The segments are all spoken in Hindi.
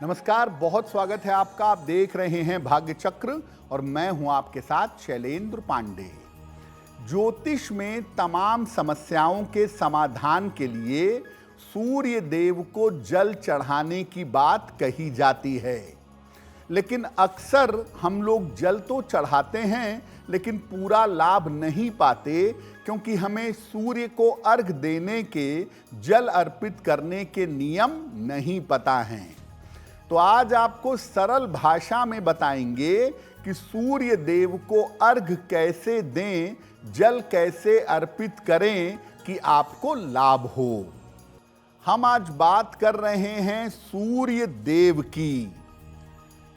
नमस्कार, बहुत स्वागत है आपका। आप देख रहे हैं भाग्य चक्र और मैं हूं आपके साथ शैलेंद्र पांडे। ज्योतिष में तमाम समस्याओं के समाधान के लिए सूर्य देव को जल चढ़ाने की बात कही जाती है, लेकिन अक्सर हम लोग जल तो चढ़ाते हैं लेकिन पूरा लाभ नहीं पाते, क्योंकि हमें सूर्य को अर्घ देने के, जल अर्पित करने के नियम नहीं पता हैं। तो आज आपको सरल भाषा में बताएंगे कि सूर्य देव को अर्घ कैसे दें, जल कैसे अर्पित करें कि आपको लाभ हो। हम आज बात कर रहे हैं सूर्य देव की।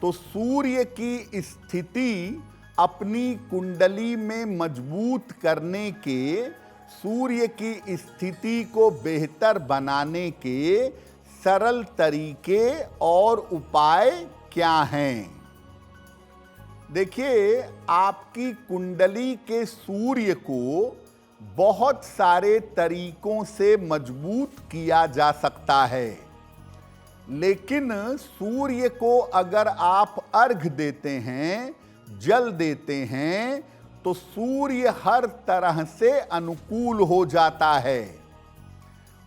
तो सूर्य की स्थिति अपनी कुंडली में मजबूत करने के, सूर्य की स्थिति को बेहतर बनाने के सरल तरीके और उपाय क्या हैं? देखिए, आपकी कुंडली के सूर्य को बहुत सारे तरीकों से मजबूत किया जा सकता है, लेकिन सूर्य को अगर आप अर्घ देते हैं, जल देते हैं, तो सूर्य हर तरह से अनुकूल हो जाता है।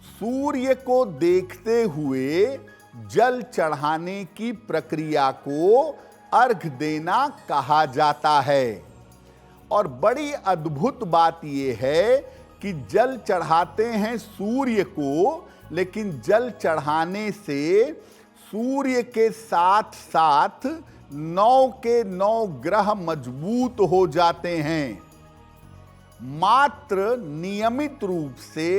सूर्य को देखते हुए जल चढ़ाने की प्रक्रिया को अर्घ देना कहा जाता है। और बड़ी अद्भुत बात यह है कि जल चढ़ाते हैं सूर्य को, लेकिन जल चढ़ाने से सूर्य के साथ साथ 9 के 9 ग्रह मजबूत हो जाते हैं। मात्र नियमित रूप से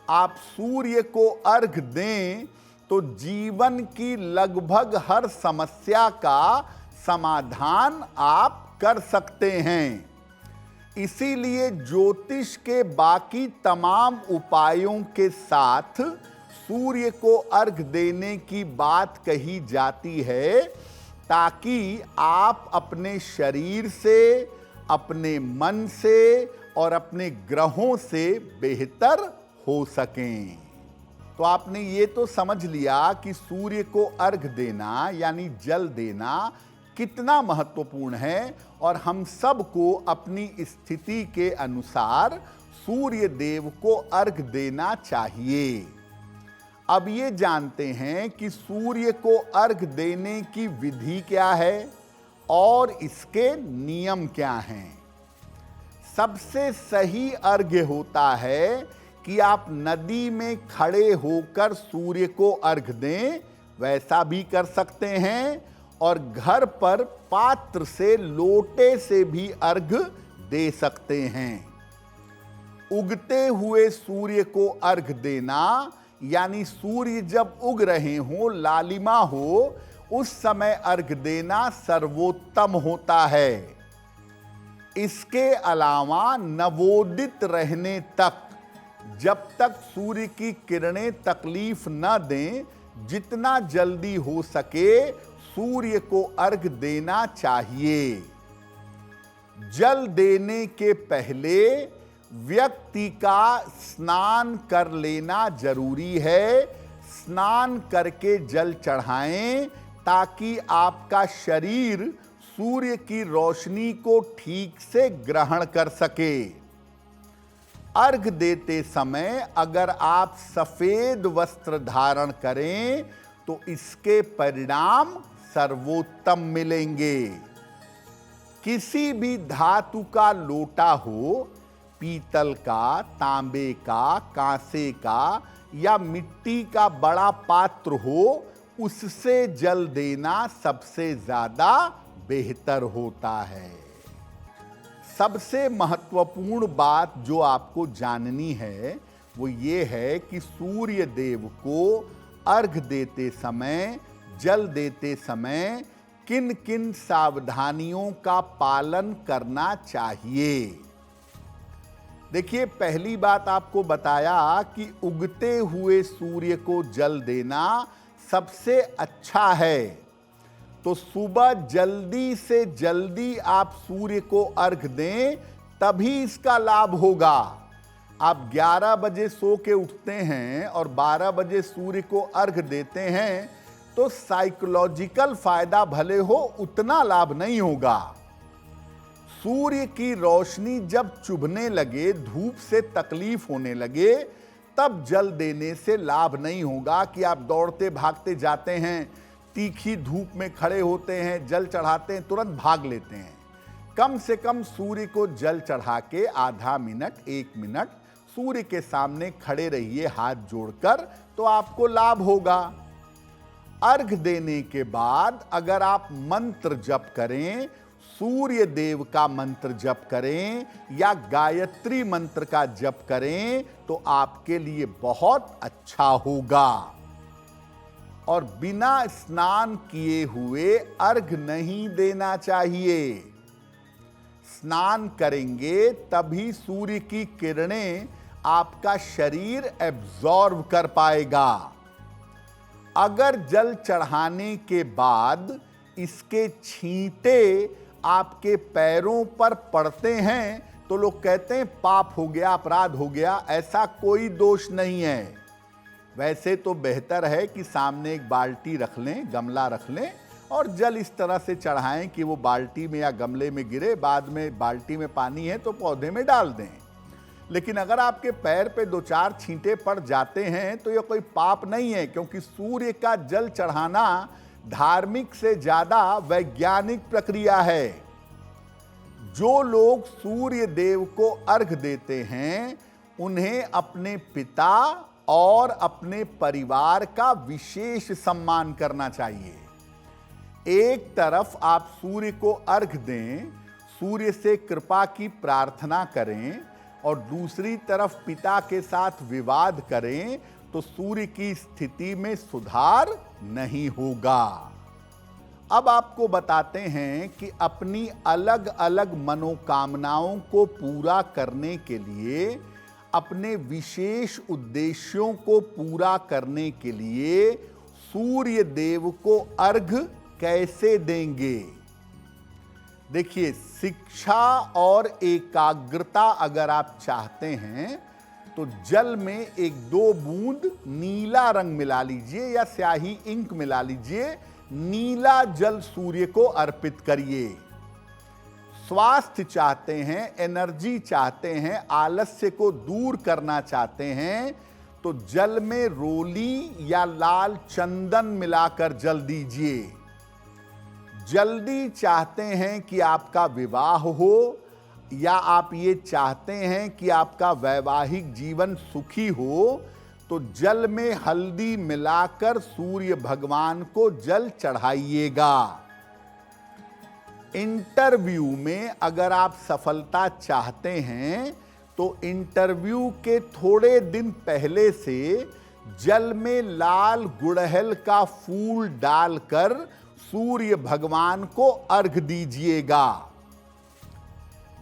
आप सूर्य को अर्घ दें तो जीवन की लगभग हर समस्या का समाधान आप कर सकते हैं। इसीलिए ज्योतिष के बाकी तमाम उपायों के साथ सूर्य को अर्घ देने की बात कही जाती है, ताकि आप अपने शरीर से, अपने मन से और अपने ग्रहों से बेहतर हो सकें। तो आपने ये तो समझ लिया कि सूर्य को अर्घ देना यानी जल देना कितना महत्वपूर्ण है, और हम सबको अपनी स्थिति के अनुसार सूर्य देव को अर्घ देना चाहिए। अब ये जानते हैं कि सूर्य को अर्घ देने की विधि क्या है और इसके नियम क्या हैं। सबसे सही अर्घ्य होता है कि आप नदी में खड़े होकर सूर्य को अर्घ दें, वैसा भी कर सकते हैं, और घर पर पात्र से, लोटे से भी अर्घ दे सकते हैं। उगते हुए सूर्य को अर्घ देना यानी सूर्य जब उग रहे हों, लालिमा हो, उस समय अर्घ देना सर्वोत्तम होता है। इसके अलावा नवोदित रहने तक, जब तक सूर्य की किरणें तकलीफ न दें, जितना जल्दी हो सके सूर्य को अर्घ देना चाहिए। जल देने के पहले व्यक्ति का स्नान कर लेना जरूरी है। स्नान करके जल चढ़ाएं ताकि आपका शरीर सूर्य की रोशनी को ठीक से ग्रहण कर सके। अर्घ देते समय अगर आप सफेद वस्त्र धारण करें तो इसके परिणाम सर्वोत्तम मिलेंगे। किसी भी धातु का लोटा हो, पीतल का, तांबे का, कांसे का या मिट्टी का बड़ा पात्र हो, उससे जल देना सबसे ज्यादा बेहतर होता है। सबसे महत्वपूर्ण बात जो आपको जाननी है वो ये है कि सूर्य देव को अर्घ देते समय, जल देते समय किन किन सावधानियों का पालन करना चाहिए। देखिए, पहली बात आपको बताया कि उगते हुए सूर्य को जल देना सबसे अच्छा है। तो सुबह जल्दी से जल्दी आप सूर्य को अर्घ दें, तभी इसका लाभ होगा। आप 11 बजे सो के उठते हैं और 12 बजे सूर्य को अर्घ देते हैं, तो साइकोलॉजिकल फायदा भले हो उतना लाभ नहीं होगा। सूर्य की रोशनी जब चुभने लगे, धूप से तकलीफ होने लगे, तब जल देने से लाभ नहीं होगा कि आप दौड़ते भागते जाते हैं, तीखी धूप में खड़े होते हैं, जल चढ़ाते हैं, तुरंत भाग लेते हैं। कम से कम सूर्य को जल चढ़ा के आधा मिनट, 1 मिनट सूर्य के सामने खड़े रहिए हाथ जोड़कर, तो आपको लाभ होगा। अर्घ देने के बाद अगर आप मंत्र जप करें, सूर्य देव का मंत्र जप करें या गायत्री मंत्र का जप करें, तो आपके लिए बहुत अच्छा होगा। और बिना स्नान किए हुए अर्घ नहीं देना चाहिए। स्नान करेंगे तभी सूर्य की किरणें आपका शरीर एब्जॉर्ब कर पाएगा। अगर जल चढ़ाने के बाद इसके छींटे आपके पैरों पर पड़ते हैं तो लोग कहते हैं पाप हो गया, अपराध हो गया। ऐसा कोई दोष नहीं है। वैसे तो बेहतर है कि सामने एक बाल्टी रख लें, गमला रख लें और जल इस तरह से चढ़ाएं कि वो बाल्टी में या गमले में गिरे, बाद में बाल्टी में पानी है तो पौधे में डाल दें। लेकिन अगर आपके पैर पे 2-4 छींटे पड़ जाते हैं तो यह कोई पाप नहीं है, क्योंकि सूर्य का जल चढ़ाना धार्मिक से ज्यादा वैज्ञानिक प्रक्रिया है। जो लोग सूर्य देव को अर्घ देते हैं उन्हें अपने पिता और अपने परिवार का विशेष सम्मान करना चाहिए। एक तरफ आप सूर्य को अर्घ दें, सूर्य से कृपा की प्रार्थना करें, और दूसरी तरफ पिता के साथ विवाद करें, तो सूर्य की स्थिति में सुधार नहीं होगा। अब आपको बताते हैं कि अपनी अलग अलग मनोकामनाओं को पूरा करने के लिए, अपने विशेष उद्देश्यों को पूरा करने के लिए सूर्य देव को अर्घ कैसे देंगे। देखिए, शिक्षा और एकाग्रता अगर आप चाहते हैं तो जल में 1-2 बूंद नीला रंग मिला लीजिए या स्याही इंक मिला लीजिए, नीला जल सूर्य को अर्पित करिए। स्वास्थ्य चाहते हैं, एनर्जी चाहते हैं, आलस्य को दूर करना चाहते हैं, तो जल में रोली या लाल चंदन मिलाकर जल दीजिए। जल्दी चाहते हैं कि आपका विवाह हो, या आप ये चाहते हैं कि आपका वैवाहिक जीवन सुखी हो, तो जल में हल्दी मिलाकर सूर्य भगवान को जल चढ़ाइएगा। इंटरव्यू में अगर आप सफलता चाहते हैं तो इंटरव्यू के थोड़े दिन पहले से जल में लाल गुड़हल का फूल डालकर सूर्य भगवान को अर्घ दीजिएगा।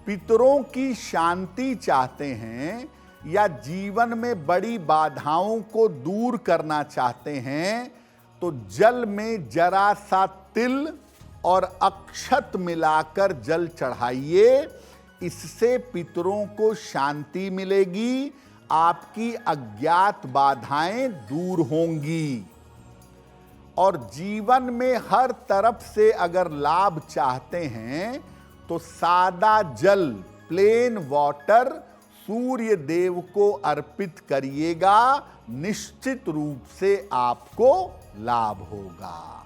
पितरों की शांति चाहते हैं या जीवन में बड़ी बाधाओं को दूर करना चाहते हैं, तो जल में जरा सा तिल और अक्षत मिलाकर जल चढ़ाइए। इससे पितरों को शांति मिलेगी, आपकी अज्ञात बाधाएं दूर होंगी। और जीवन में हर तरफ से अगर लाभ चाहते हैं तो सादा जल, प्लेन वाटर सूर्य देव को अर्पित करिएगा, निश्चित रूप से आपको लाभ होगा।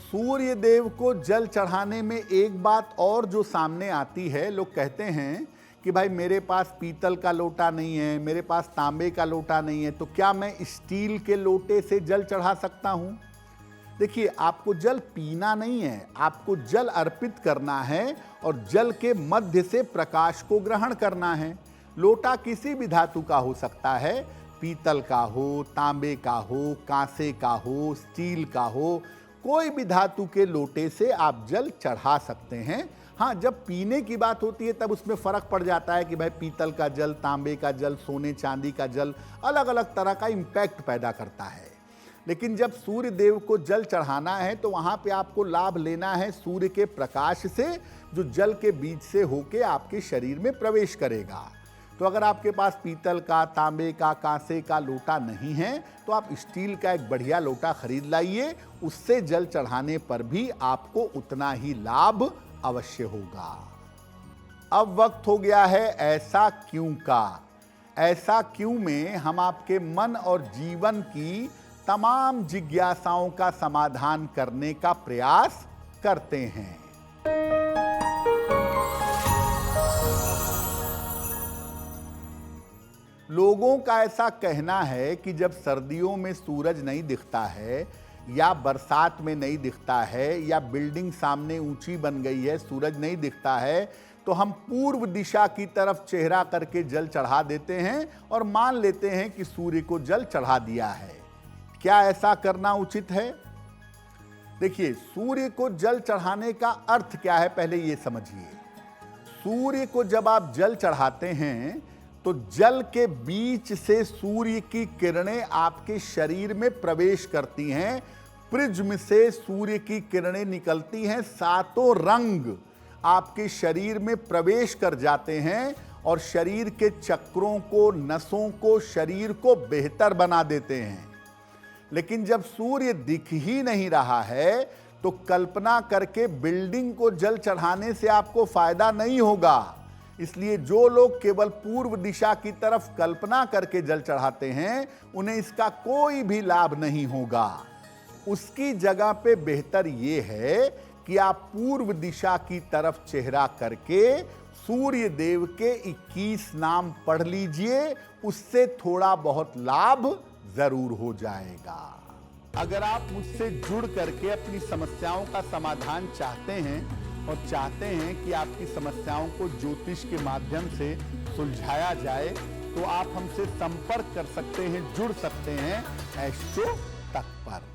सूर्य देव को जल चढ़ाने में एक बात और जो सामने आती है, लोग कहते हैं कि भाई मेरे पास पीतल का लोटा नहीं है, मेरे पास तांबे का लोटा नहीं है, तो क्या मैं स्टील के लोटे से जल चढ़ा सकता हूं? देखिए, आपको जल पीना नहीं है, आपको जल अर्पित करना है और जल के मध्य से प्रकाश को ग्रहण करना है। लोटा किसी भी धातु का हो सकता है, पीतल का हो, तांबे का हो, कांसे का हो, स्टील का हो, कोई भी धातु के लोटे से आप जल चढ़ा सकते हैं। हाँ, जब पीने की बात होती है तब उसमें फर्क पड़ जाता है कि भाई पीतल का जल, तांबे का जल, सोने चांदी का जल अलग अलग तरह का इम्पैक्ट पैदा करता है। लेकिन जब सूर्य देव को जल चढ़ाना है तो वहाँ पे आपको लाभ लेना है सूर्य के प्रकाश से, जो जल के बीच से होके आपके शरीर में प्रवेश करेगा। तो अगर आपके पास पीतल का, तांबे का, कांसे का लोटा नहीं है तो आप स्टील का एक बढ़िया लोटा खरीद लाइए। उससे जल चढ़ाने पर भी आपको उतना ही लाभ अवश्य होगा। अब वक्त हो गया है ऐसा क्यों का। ऐसा क्यों में हम आपके मन और जीवन की तमाम जिज्ञासाओं का समाधान करने का प्रयास करते हैं। लोगों का ऐसा कहना है कि जब सर्दियों में सूरज नहीं दिखता है या बरसात में नहीं दिखता है या बिल्डिंग सामने ऊंची बन गई है, सूरज नहीं दिखता है, तो हम पूर्व दिशा की तरफ चेहरा करके जल चढ़ा देते हैं और मान लेते हैं कि सूर्य को जल चढ़ा दिया है। क्या ऐसा करना उचित है? देखिए, सूर्य को जल चढ़ाने का अर्थ क्या है पहले ये समझिए। सूर्य को जब आप जल चढ़ाते हैं तो जल के बीच से सूर्य की किरणें आपके शरीर में प्रवेश करती हैं। प्रिज्म से सूर्य की किरणें निकलती हैं, सातों रंग आपके शरीर में प्रवेश कर जाते हैं और शरीर के चक्रों को, नसों को, शरीर को बेहतर बना देते हैं। लेकिन जब सूर्य दिख ही नहीं रहा है तो कल्पना करके बिल्डिंग को जल चढ़ाने से आपको फायदा नहीं होगा। इसलिए जो लोग केवल पूर्व दिशा की तरफ कल्पना करके जल चढ़ाते हैं उन्हें इसका कोई भी लाभ नहीं होगा। उसकी जगह पे बेहतर यह है कि आप पूर्व दिशा की तरफ चेहरा करके सूर्य देव के 21 नाम पढ़ लीजिए, उससे थोड़ा बहुत लाभ जरूर हो जाएगा। अगर आप मुझसे जुड़ करके अपनी समस्याओं का समाधान चाहते हैं और चाहते हैं कि आपकी समस्याओं को ज्योतिष के माध्यम से सुलझाया जाए तो आप हमसे संपर्क कर सकते हैं, जुड़ सकते हैं एस्ट्रो